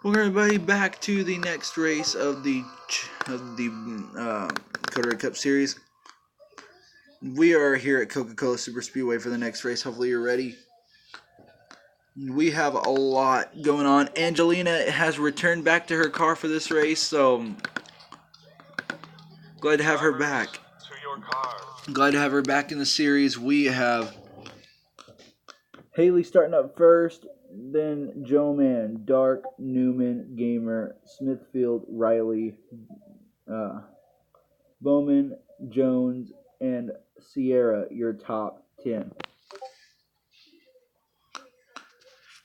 Welcome everybody back to the next race of the Coca Cup series. We are here at Coca Cola Superspeedway for the next race. Hopefully you're ready. We have a lot going on. Angelina has returned back to her car for this race, so glad to have her back. Glad to have her back in the series. We have Haley starting up first, then Joe Man, Dark, Newman, Gamer, Smithfield, Riley, Bowman, Jones, and Sierra, your top 10.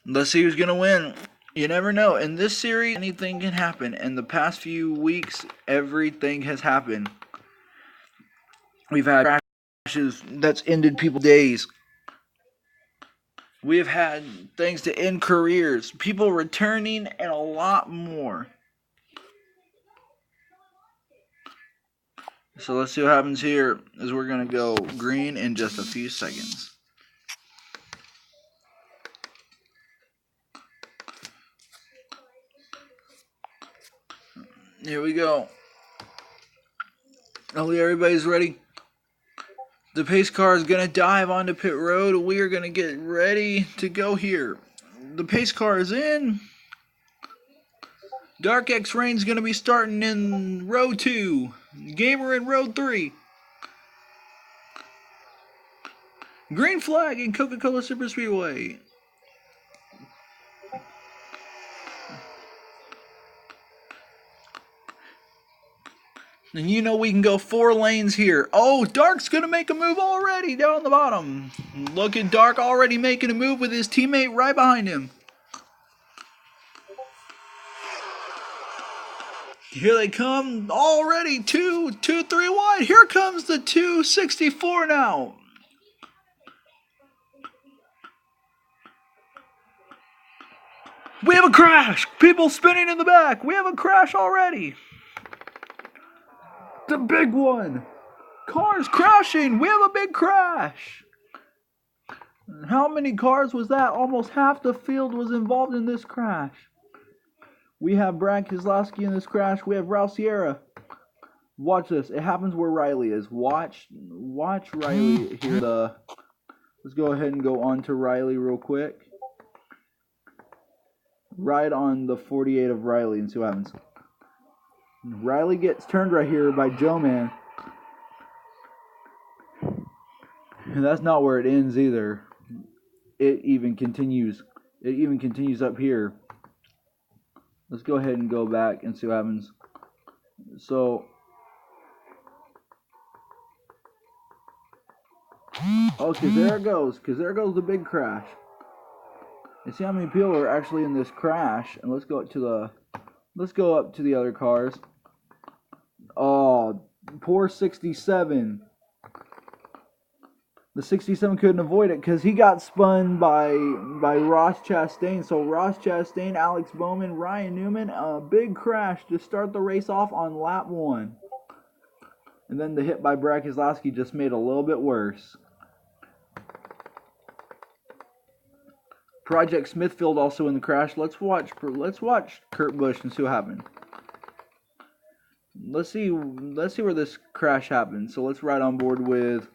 Let's see who's going to win. You never know. In this series, anything can happen. In the past few weeks, everything has happened. We've had crashes that's ended people's days. We have had things to end careers, people returning, and a lot more. So let's see what happens here as we're going to go green in just a few seconds. Here we go. Hopefully everybody's ready. The pace car is going to dive onto pit road. We are going to get ready to go here. The pace car is in. Dark X Rain's going to be starting in row 2. Gamer in row 3. Green flag in Coca Cola Superspeedway. And you know we can go 4 lanes here. Oh, Dark's going to make a move already down the bottom. Look at Dark already making a move with his teammate right behind him. Here they come already. 2, 3 wide. Here comes the 264 now. We have a crash. People spinning in the back. We have a crash already. The big one. Cars crashing. We have a big crash. How many cars was that? Almost half the field was involved in this crash. We have Brad Keselowski in this crash. We have Ralph Sierra. Watch this. It happens where Riley is. Watch Riley here. Let's go ahead and go on to Riley real quick. Ride on the 48 of Riley and see what happens. Riley gets turned right here by Joe Man. And that's not where it ends either. It even continues. It even continues up here. Let's go ahead and go back and see what happens. So, okay, there it goes. Because there goes the big crash. You see how many people are actually in this crash? And let's go up to the other cars. Oh, poor 67. The 67 couldn't avoid it because he got spun by Ross Chastain. So Ross Chastain, Alex Bowman, Ryan Newman, a big crash to start the race off on lap 1. And then the hit by Brad Keselowski just made it a little bit worse. Project Smithfield also in the crash. Let's watch Kurt Busch and see what happened. Let's see where this crash happened. So let's ride on board with.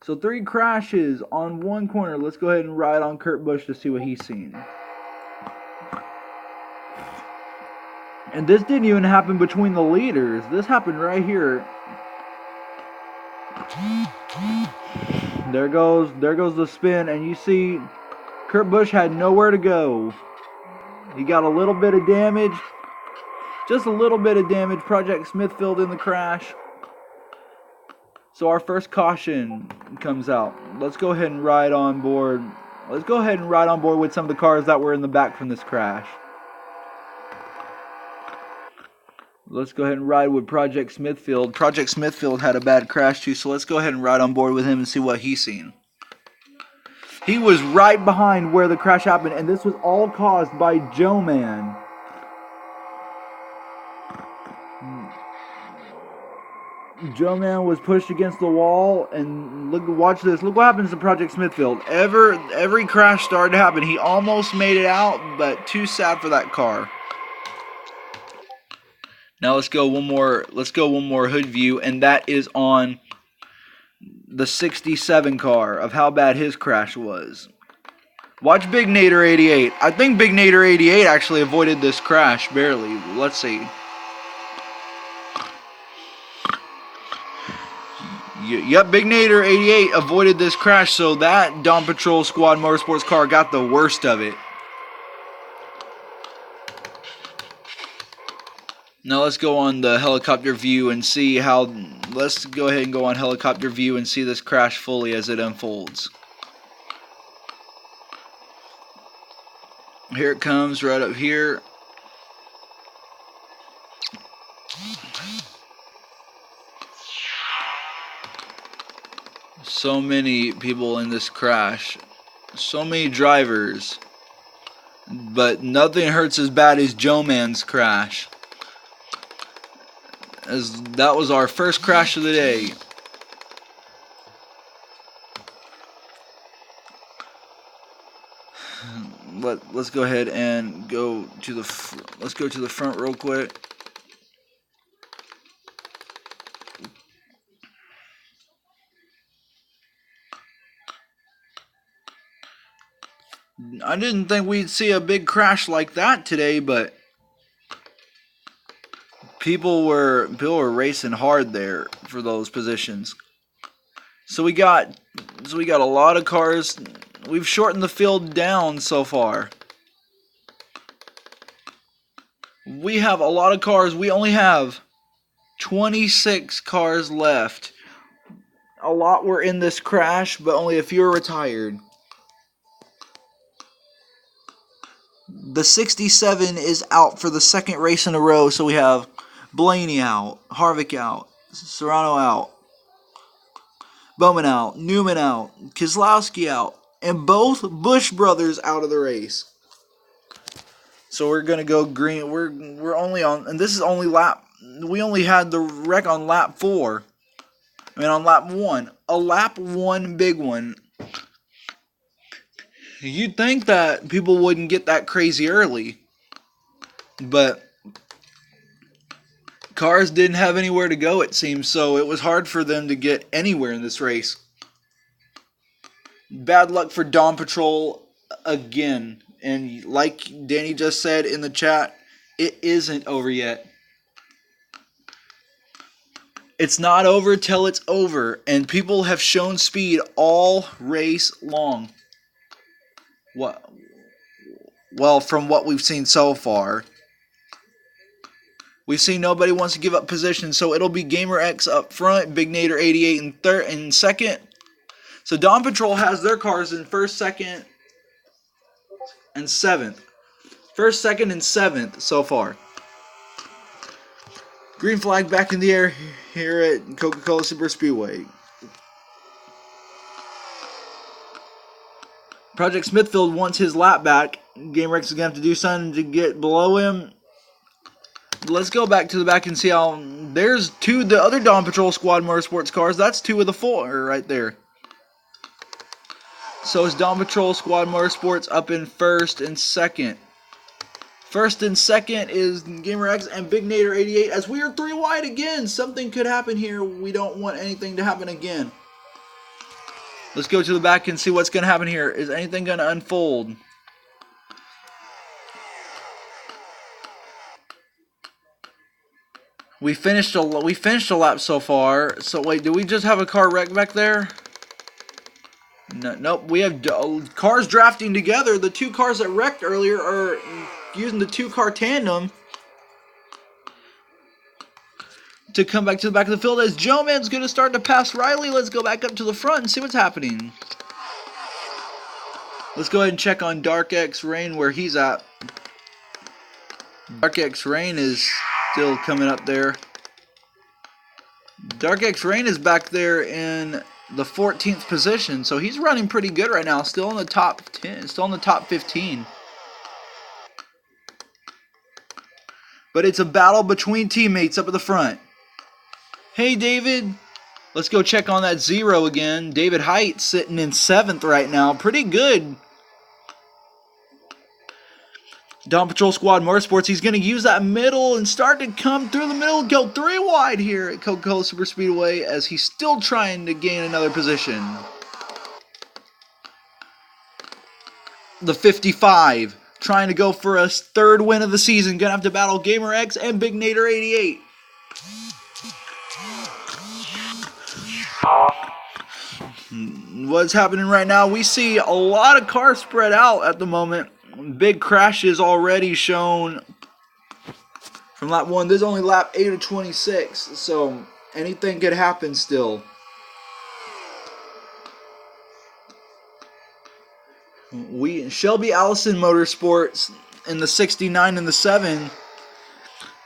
So 3 crashes on 1 corner. Let's go ahead and ride on Kurt Busch to see what he's seen. And this didn't even happen between the leaders. This happened right here. There goes the spin, and you see Kurt Busch had nowhere to go. He got a little bit of damage. Just a little bit of damage. Project Smithfield in the crash. So our first caution comes out. Let's go ahead and ride on board. Let's go ahead and ride on board with some of the cars that were in the back from this crash. Let's go ahead and ride with Project Smithfield. Project Smithfield had a bad crash too, so let's go ahead and ride on board with him and see what he's seen. He was right behind where the crash happened, and this was all caused by Joe Man. Joe Man was pushed against the wall, and watch this. Look what happens to Project Smithfield. Every crash started to happen. He almost made it out, but too sad for that car. Now let's go one more hood view, and that is on the 67 car of how bad his crash was. Watch Big Nader 88. I think Big Nader 88 actually avoided this crash barely. Let's see. Yep, Big Nader 88 avoided this crash, so that Dawn Patrol Squad Motorsports car got the worst of it. Now let's go on the helicopter view and see how. Let's go ahead and go on helicopter view and see this crash fully as it unfolds. Here it comes right up here. So many people in this crash. So many drivers. But nothing hurts as bad as Joe Man's crash. As that was our first crash of the day. Let's go ahead and go to the front real quick. I didn't think we'd see a big crash like that today, but people were racing hard there for those positions. So we got a lot of cars. We've shortened the field down so far. We have a lot of cars. We only have 26 cars left. A lot were in this crash, but only a few are retired. The 67 is out for the second race in a row, so we have Blaney out, Harvick out, Serrano out, Bowman out, Newman out, Keselowski out, and both Busch brothers out of the race. So we're gonna go green. We're only on, and this is only lap. We only had the wreck on lap 4. I mean on lap 1. A lap 1 big one. You'd think that people wouldn't get that crazy early, but cars didn't have anywhere to go, it seems, so it was hard for them to get anywhere in this race. Bad luck for Dawn Patrol again, and like Danny just said in the chat, it isn't over yet. It's not over till it's over, and people have shown speed all race long. Well, from what we've seen so far, we've seen nobody wants to give up position, so it'll be Gamer X up front, Big Nader 88 in third and second. So Dawn Patrol has their cars in first, second, and 7th. First, second, and 7th so far. Green flag back in the air here at Coca Cola Superspeedway. Project Smithfield wants his lap back. GameRex is going to have to do something to get below him. Let's go back to the back and see how... There's the other Dawn Patrol Squad Motorsports cars. That's 2 of the 4 right there. So is Dawn Patrol Squad Motorsports up in first and second. First and second is GamerX and Big Nader 88. As we are 3 wide again, something could happen here. We don't want anything to happen again. Let's go to the back and see what's going to happen here. Is anything going to unfold? We finished a lap so far. So wait, do we just have a car wreck back there? No, nope. We have cars drafting together. The 2 cars that wrecked earlier are using the 2-car tandem to come back to the back of the field as Joe Man's going to start to pass Riley. Let's go back up to the front and see what's happening. Let's go ahead and check on Dark X Rain where he's at. Dark X Rain is still coming up there. Dark X Rain is back there in the 14th position, so he's running pretty good right now. Still in the top 10, still in the top 15. But it's a battle between teammates up at the front. Hey, David. Let's go check on that zero again. David Height sitting in 7th right now. Pretty good. Dawn Patrol Squad Motorsports. He's going to use that middle and start to come through the middle. Go 3 wide here at Coca Cola Superspeedway as he's still trying to gain another position. The 55. Trying to go for a 3rd win of the season. Going to have to battle Gamer X and Big Nader 88. What's happening right now? We see a lot of cars spread out at the moment. Big crashes already shown from lap 1. This is only lap 8 of 26, so anything could happen still. Shelby Allison Motorsports in the 69 and the 7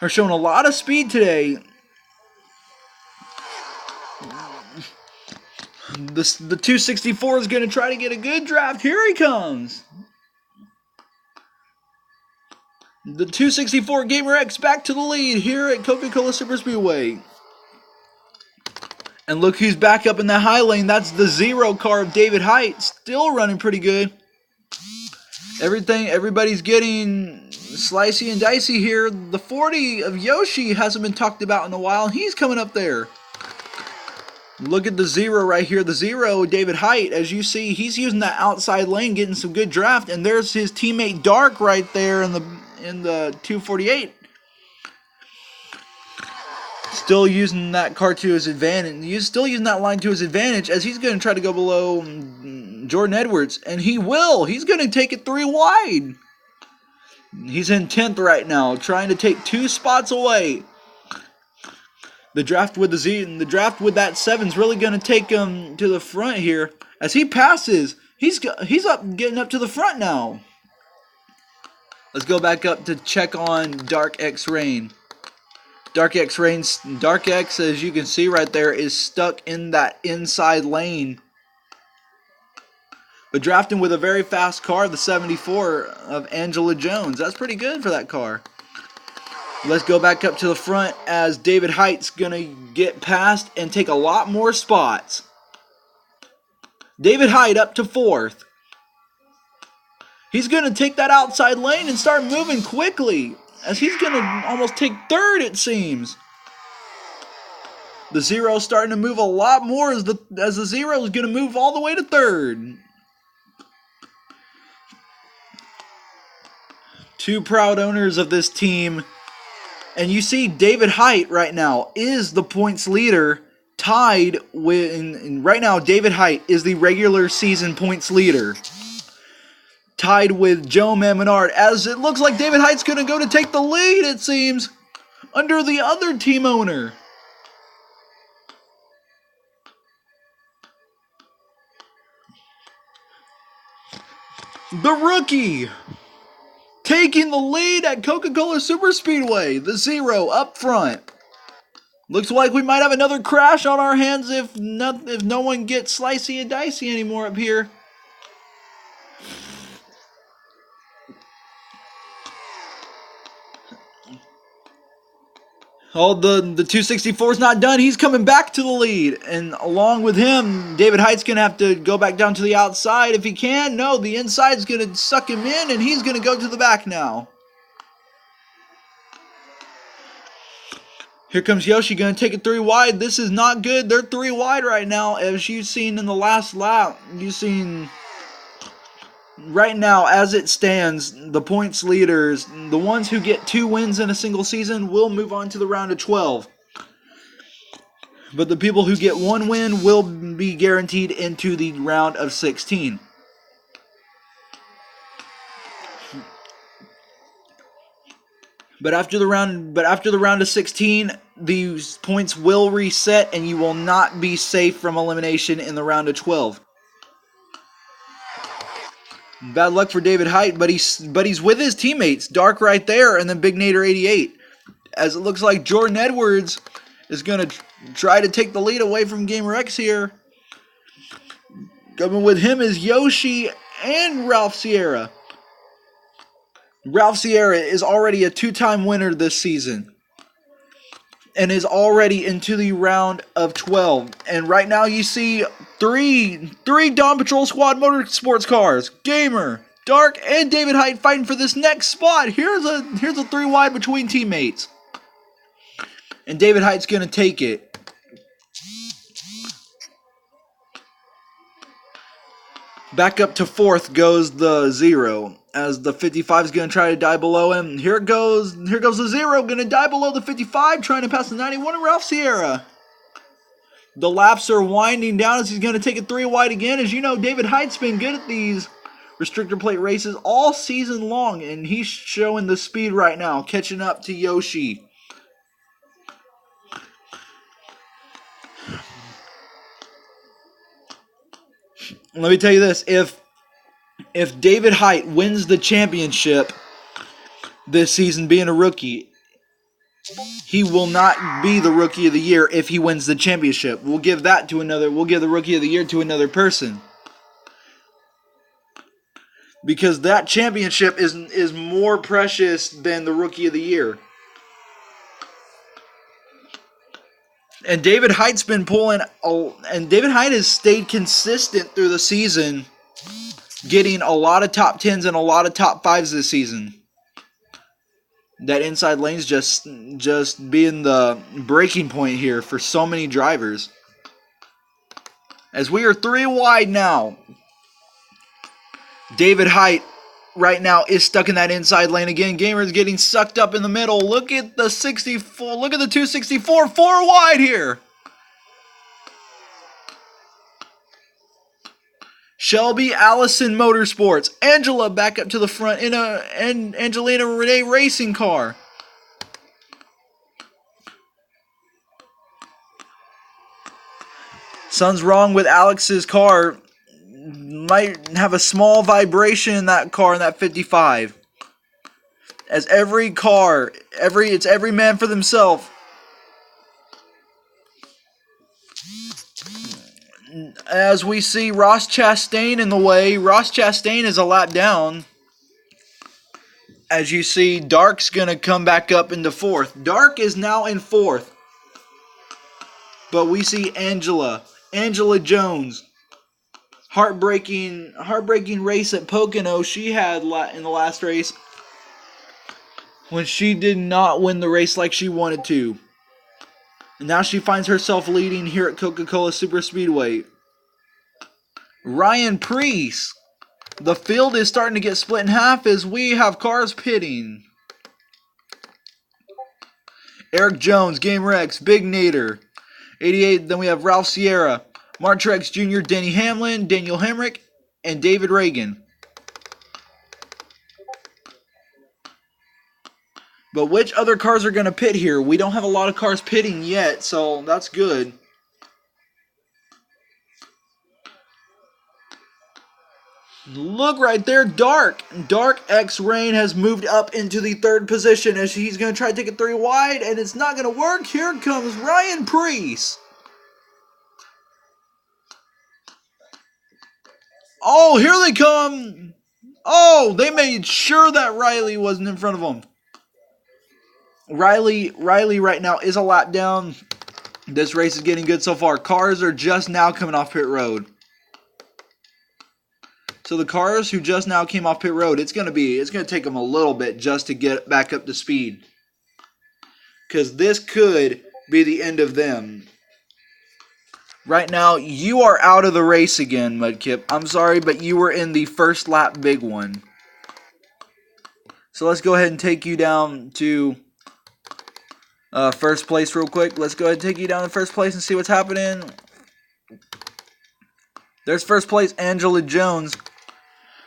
are showing a lot of speed today. The 264 is going to try to get a good draft. Here he comes. The 264 Gamer X back to the lead here at Coca Cola Superspeedway. And look who's back up in the high lane. That's the 0 car of David Height. Still running pretty good. Everybody's getting slicey and dicey here. The 40 of Yoshi hasn't been talked about in a while. He's coming up there. Look at the 0 right here. The 0, David Height, as you see, he's using that outside lane, getting some good draft. And there's his teammate Dark right there in the 248. Still using that car to his advantage. He's still using that line to his advantage as he's going to try to go below Jordan Edwards. And he will. He's going to take it 3 wide. He's in 10th right now, trying to take 2 spots away. The draft with that 7 is really going to take him to the front here. As he passes, he's getting up to the front now. Let's go back up to check on Dark X Rain. Dark X, as you can see right there, is stuck in that inside lane. But drafting with a very fast car, the 74 of Angela Jones. That's pretty good for that car. Let's go back up to the front as David Height's going to get past and take a lot more spots. David Height up to 4th. He's going to take that outside lane and start moving quickly, as he's going to almost take 3rd, it seems. The 0 starting to move a lot more as the 0 is going to move all the way to 3rd. 2 proud owners of this team. And you see David Height right now is the points leader, tied with, right now David Height is the regular season points leader. Tied with Joe Menard, as it looks like David Height's going to go to take the lead, it seems, under the other team owner. The rookie taking the lead at Coca Cola Superspeedway, the 0 up front. Looks like we might have another crash on our hands if no one gets slicey and dicey anymore up here. Oh, the 264 is not done. He's coming back to the lead. And along with him, David Height's going to have to go back down to the outside if he can. No, the inside's going to suck him in, and he's going to go to the back now. Here comes Yoshi, going to take it 3 wide. This is not good. They're 3 wide right now. As you've seen in the last lap, you've seen right now, as it stands, the points leaders, the ones who get 2 wins in a single season, will move on to the round of 12. But the people who get 1 win will be guaranteed into the round of 16. But after the round of 16, these points will reset, and you will not be safe from elimination in the round of 12. Bad luck for David Height, but he's with his teammates. Dark right there, and then Big Nader 88. As it looks like Jordan Edwards is going to try to take the lead away from Gamer X here. Coming with him is Yoshi and Ralph Sierra. Ralph Sierra is already a 2-time winner this season. and is already into the round of 12. And right now you see three Dawn Patrol Squad Motorsports cars. Gamer, Dark, and David Height fighting for this next spot. Here's a 3 wide between teammates. And David Height's going to take it. Back up to 4th goes the 0, as the 55 is going to try to die below him. Here goes the 0, going to die below the 55, trying to pass the 91 and Ralph Sierra. The laps are winding down as he's going to take it 3 wide again. As you know, David Height's been good at these restrictor plate races all season long, and he's showing the speed right now, catching up to Yoshi. Let me tell you this, if David Height wins the championship this season being a rookie, he will not be the Rookie of the Year if he wins the championship. We'll give the Rookie of the Year to another person. Because that championship is more precious than the Rookie of the Year. And David Height's been and David Height has stayed consistent through the season, getting a lot of top 10s and a lot of top 5s this season. That inside lane's just being the breaking point here for so many drivers. As we are 3 wide now, David Height right now is stuck in that inside lane again. Gamer's getting sucked up in the middle. Look at the 64. Look at the 264. 4 wide here. Shelby Allison Motorsports. Angela back up to the front in an Angelina Renee racing car. Something's wrong with Alex's car. Might have a small vibration in that car, in that 55. As every car, it's every man for themselves. As we see Ross Chastain in the way. Ross Chastain is a lap down. As you see, Dark's going to come back up into 4th. Dark is now in 4th. But we see Angela Jones. Heartbreaking race at Pocono she had in the last race, when she did not win the race like she wanted to. And now she finds herself leading here at Coca Cola Superspeedway. Ryan Preece. The field is starting to get split in half as we have cars pitting. Eric Jones, Game Rex, Big Nader, 88. Then we have Ralph Sierra, Martrex Jr., Denny Hamlin, Daniel Hemrick, and David Reagan. But which other cars are going to pit here? We don't have a lot of cars pitting yet, so that's good. Look right there, Dark. Dark X Rain has moved up into the 3rd position as he's going to try to take it 3 wide, and it's not going to work. Here comes Ryan Preece. Oh, here they come. Oh, they made sure that Riley wasn't in front of them. Riley right now is a lap down. This race is getting good so far. Cars are just now coming off pit road. So the cars who just now came off pit road, it's going to take them a little bit just to get back up to speed. Because this could be the end of them. Right now, you are out of the race again, Mudkip. I'm sorry, but you were in the first lap big one. So let's go ahead and take you down to first place real quick. Let's go ahead and take you down to first place and see what's happening. There's first place, Angela Jones.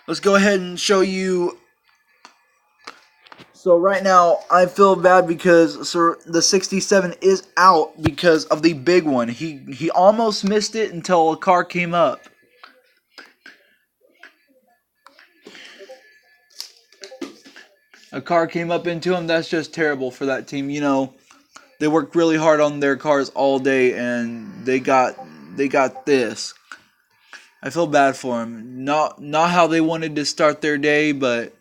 Let's go ahead and show you. So right now, I feel bad because the 67 is out because of the big one. He almost missed it until a car came up. A car came up into him. That's just terrible for that team. You know, they worked really hard on their cars all day, and they got this. I feel bad for them. Not how they wanted to start their day, but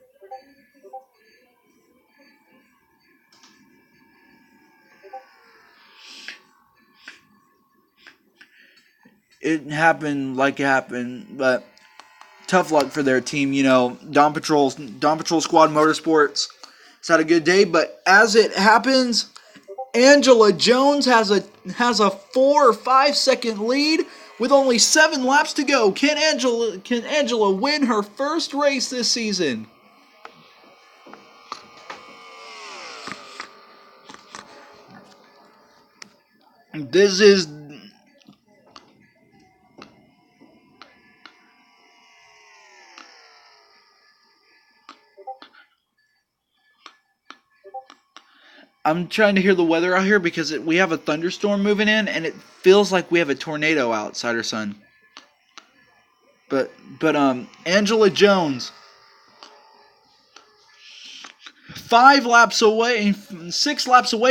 it happened like it happened, but tough luck for their team. You know, Dawn Patrol Squad Motorsports has had a good day, but as it happens, Angela Jones has a 4 or 5 second lead with only 7 laps to go. Can Angela win her first race this season? This is I'm trying to hear the weather out here because we have a thunderstorm moving in, and it feels like we have a tornado outside our sun. But Angela Jones, 6 laps away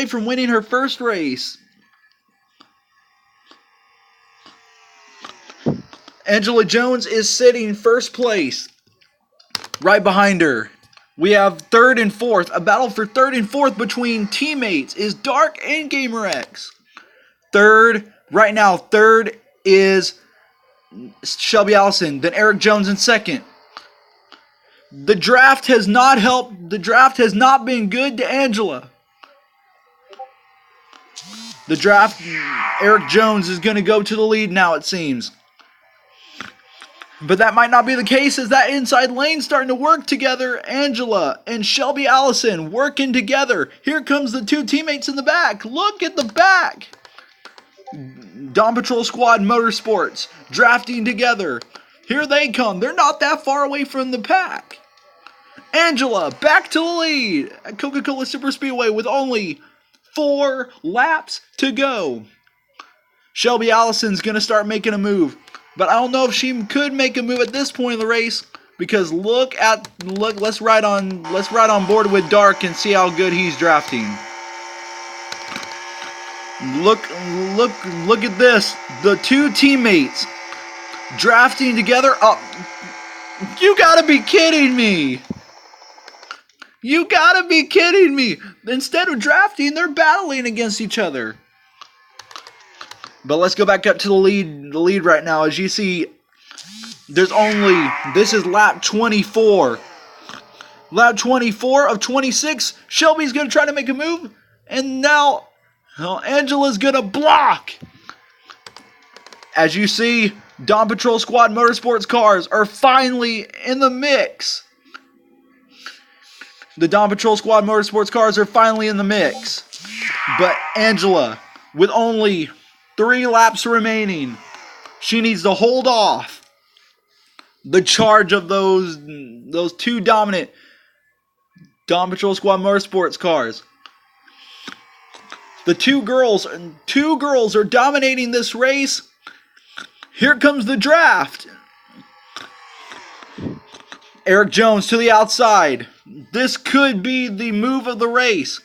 from winning her first race. Angela Jones is sitting first place. Right behind her, we have third and fourth. A battle for third and fourth between teammates is Dark and GamerX. Third is Shelby Allison, then Eric Jones in second. The draft has not helped. The draft has not been good to Angela. The draft, Eric Jones is going to go to the lead now, it seems. But that might not be the case as that inside lane's starting to work together. Angela and Shelby Allison working together. Here comes the 2 teammates in the back. Look at the back. Dawn Patrol Squad Motorsports drafting together. Here they come. They're not that far away from the pack. Angela back to the lead at Coca Cola Superspeedway with only 4 laps to go. Shelby Allison's going to start making a move. But I don't know if she could make a move at this point in the race because look. Let's ride on board with Dark and see how good he's drafting. Look at this. The 2 teammates drafting together. Oh, you gotta be kidding me! You gotta be kidding me! Instead of drafting, they're battling against each other. But let's go back up to the lead right now. As you see, this is lap 24. Lap 24 of 26. Shelby's going to try to make a move. And now, Angela's going to block. As you see, Dawn Patrol Squad Motorsports cars are finally in the mix. The Dawn Patrol Squad Motorsports cars are finally in the mix. But Angela, with only 3 laps remaining, she needs to hold off the charge of those 2 dominant Dawn Patrol Squad Motorsports cars. The two girls are dominating this race. Here comes the draft. Eric Jones to the outside. This could be the move of the race.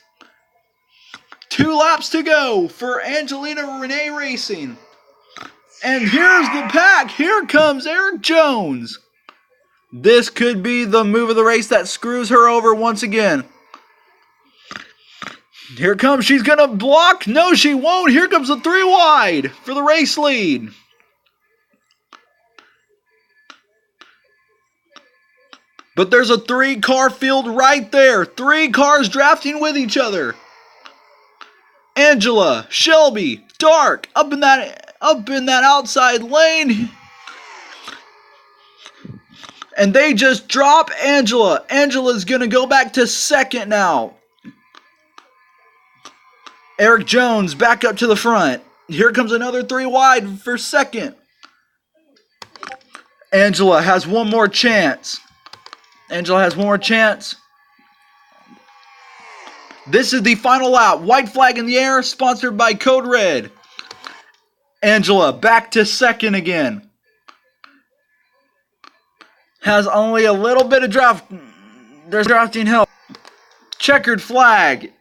2 laps to go for Angelina Renee Racing. And here's the pack. Here comes Eric Jones. This could be the move of the race that screws her over once again. Here comes. She's going to block. No, she won't. Here comes the 3 wide for the race lead. But there's a 3-car field right there. 3 cars drafting with each other. Angela, Shelby, Dark, up in that outside lane. And they just drop Angela. Angela's going to go back to second now. Eric Jones back up to the front. Here comes another 3 wide for second. Angela has one more chance. This is the final lap. White flag in the air, sponsored by Code Red. Angela back to second again. Has only a little bit of draft. There's drafting help. Checkered flag.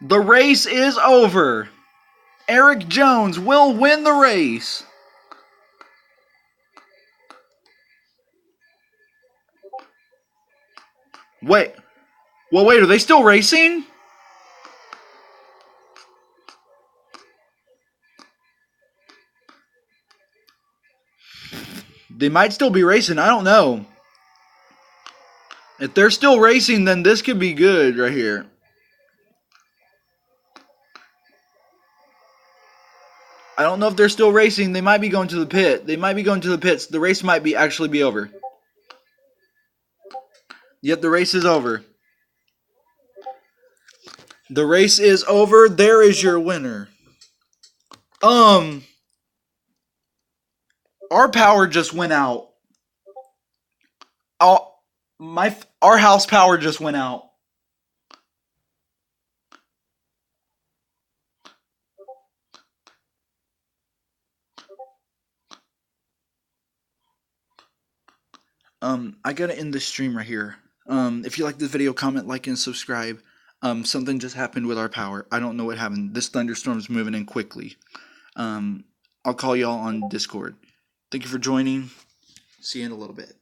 The race is over. Eric Jones will win the race. Wait, are they still racing? They might still be racing. I don't know. If they're still racing, then this could be good right here. I don't know if they're still racing. They might be going to the pit. They might be going to the pits. The race might be actually be over. Yep, the race is over. The race is over. There is your winner. Our power just went out. Our house power just went out. I gotta end this stream right here. If you like this video, comment, like, and subscribe. Something just happened with our power. I don't know what happened. This thunderstorm's moving in quickly. I'll call y'all on Discord. Thank you for joining. See you in a little bit.